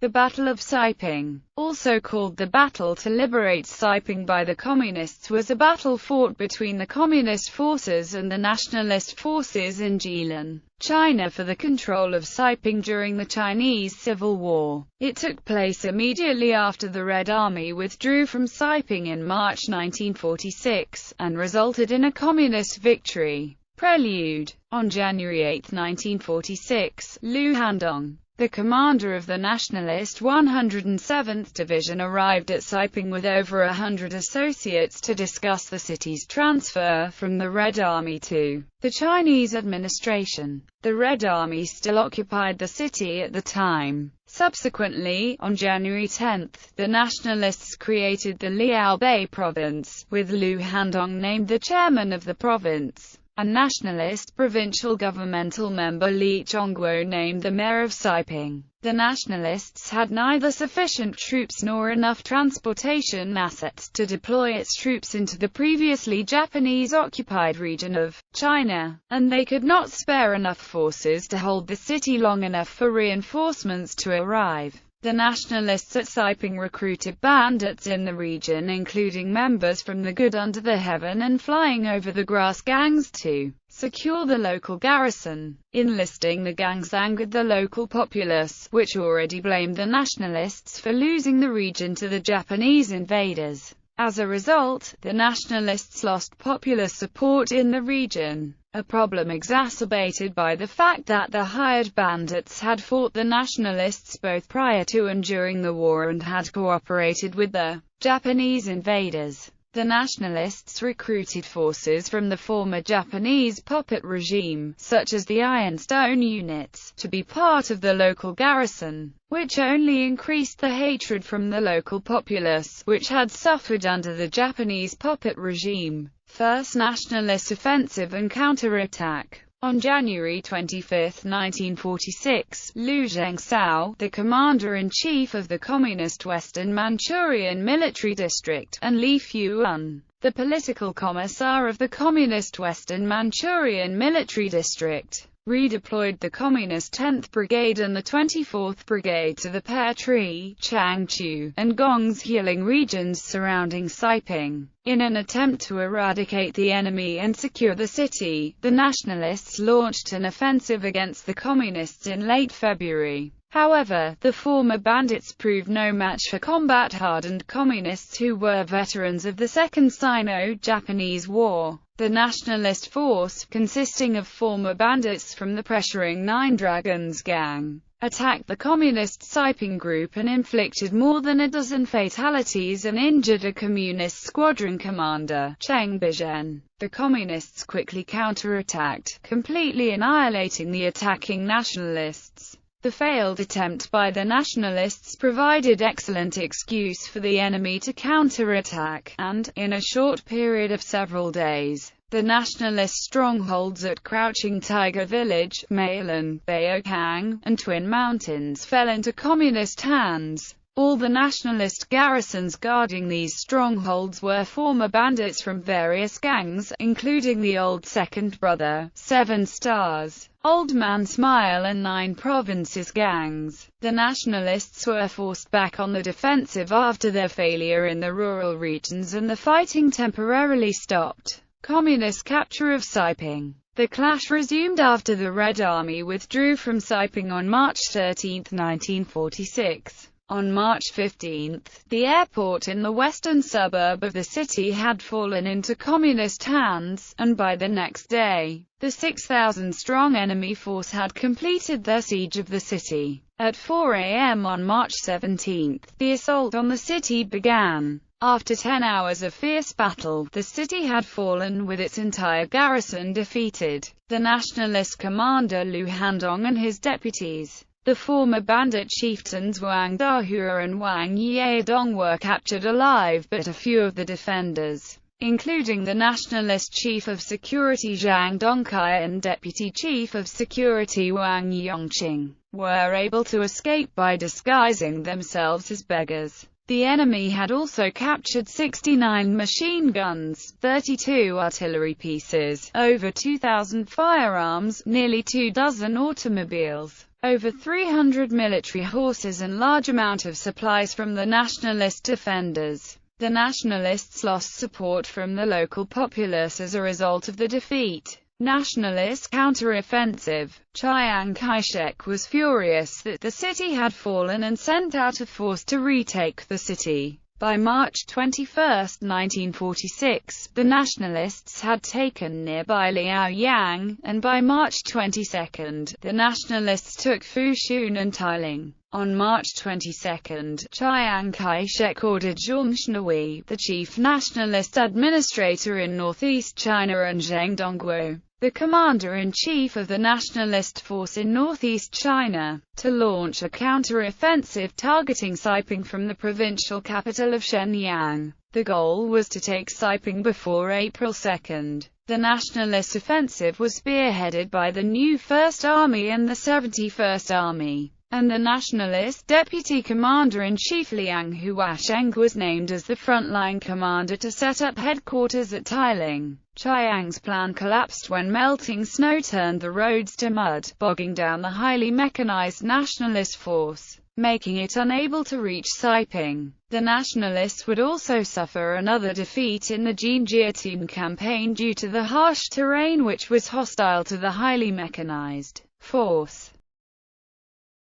The Battle of Siping, also called the Battle to Liberate Siping by the Communists, was a battle fought between the Communist forces and the Nationalist forces in Jilin, China for the control of Siping during the Chinese Civil War. It took place immediately after the Red Army withdrew from Siping in March 1946, and resulted in a Communist victory. Prelude. On January 8, 1946, Liu Handong, the commander of the Nationalist 107th Division, arrived at Siping with over 100 associates to discuss the city's transfer from the Red Army to the Chinese administration. The Red Army still occupied the city at the time. Subsequently, on January 10, the Nationalists created the Liaobei province, with Liu Handong named the chairman of the province, and Nationalist provincial governmental member Li Chongguo named the mayor of Siping. The Nationalists had neither sufficient troops nor enough transportation assets to deploy its troops into the previously Japanese-occupied region of China, and they could not spare enough forces to hold the city long enough for reinforcements to arrive. The Nationalists at Siping recruited bandits in the region, including members from the Good Under the Heaven and Flying Over the Grass gangs, to secure the local garrison. Enlisting the gangs angered the local populace, which already blamed the Nationalists for losing the region to the Japanese invaders. As a result, the Nationalists lost popular support in the region, a problem exacerbated by the fact that the hired bandits had fought the Nationalists both prior to and during the war and had cooperated with the Japanese invaders. The Nationalists recruited forces from the former Japanese puppet regime, such as the Ironstone units, to be part of the local garrison, which only increased the hatred from the local populace, which had suffered under the Japanese puppet regime. First Nationalist offensive and counterattack. On January 25, 1946, Liu Zhengzhao, the commander-in-chief of the Communist Western Manchurian Military District, and Li Fuan, the political commissar of the Communist Western Manchurian Military District, redeployed the Communist 10th Brigade and the 24th Brigade to the Petree, Changchu, and Gong's-Healing regions surrounding Siping. In an attempt to eradicate the enemy and secure the city, the Nationalists launched an offensive against the Communists in late February. However, the former bandits proved no match for combat-hardened Communists who were veterans of the Second Sino-Japanese War. The Nationalist force, consisting of former bandits from the Pressuring Nine Dragons gang, attacked the Communist Siping group and inflicted more than a dozen fatalities and injured a Communist squadron commander, Cheng Bizhen. The Communists quickly counterattacked, completely annihilating the attacking Nationalists. The failed attempt by the Nationalists provided excellent excuse for the enemy to counterattack, and, in a short period of several days, the Nationalist strongholds at Crouching Tiger Village, Mailan, Baokang, and Twin Mountains fell into Communist hands. All the Nationalist garrisons guarding these strongholds were former bandits from various gangs, including the Old Second Brother, Seven Stars, Old Man Smile and Nine Provinces gangs. The Nationalists were forced back on the defensive after their failure in the rural regions, and the fighting temporarily stopped. Communist capture of Siping. The clash resumed after the Red Army withdrew from Siping on March 13, 1946. On March 15, the airport in the western suburb of the city had fallen into Communist hands, and by the next day, the 6,000-strong enemy force had completed their siege of the city. At 4 a.m. on March 17, the assault on the city began. After 10 hours of fierce battle, the city had fallen with its entire garrison defeated. The Nationalist commander Liu Handong and his deputies, the former bandit chieftains Wang Dahua and Wang Yedong, were captured alive, but a few of the defenders, including the Nationalist Chief of Security Zhang Dongkai and Deputy Chief of Security Wang Yongqing, were able to escape by disguising themselves as beggars. The enemy had also captured 69 machine guns, 32 artillery pieces, over 2,000 firearms, nearly 2 dozen automobiles, over 300 military horses and large amount of supplies from the nationalist defenders. The nationalists lost support from the local populace as a result of the defeat. Nationalist counter-offensive. Chiang Kai-shek was furious that the city had fallen and sent out a force to retake the city. By March 21, 1946, the nationalists had taken nearby Liaoyang, and by March 22, the nationalists took Fushun and Tailing. On March 22, Chiang Kai-shek ordered Zhang Shnui, the chief nationalist administrator in northeast China, and Zheng Dongguo, the commander-in-chief of the nationalist force in northeast China, to launch a counter-offensive targeting Siping from the provincial capital of Shenyang. The goal was to take Siping before April 2. The nationalist offensive was spearheaded by the new First Army and the 71st Army, and the nationalist deputy commander-in-chief Liang Huasheng was named as the frontline commander to set up headquarters at Tailing. Chiang's plan collapsed when melting snow turned the roads to mud, bogging down the highly mechanized nationalist force, making it unable to reach Siping. The nationalists would also suffer another defeat in the Jinjiatin campaign due to the harsh terrain which was hostile to the highly mechanized force.